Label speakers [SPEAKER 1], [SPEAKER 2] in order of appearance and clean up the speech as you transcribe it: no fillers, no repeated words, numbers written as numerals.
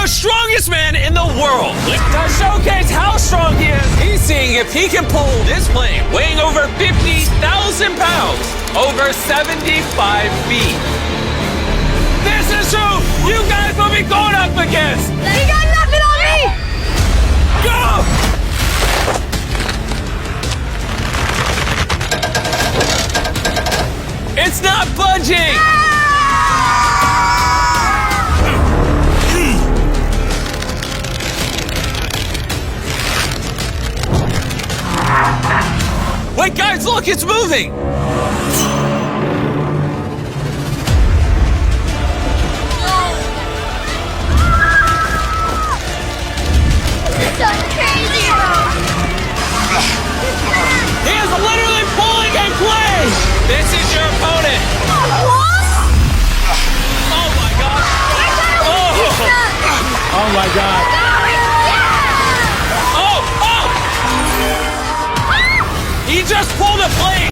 [SPEAKER 1] the strongest man in the world. To showcase how strong he is, he's seeing if he can pull this plane weighing over 50,000 pounds over 75 feet. This is true. You guys will be going up against.
[SPEAKER 2] You got nothing on me!
[SPEAKER 1] Go! It's not budging! Wait, guys, look, it's moving! He is literally pulling a plane! This is your opponent! Oh my god! Oh my god! Oh! Oh! He just pulled a plane!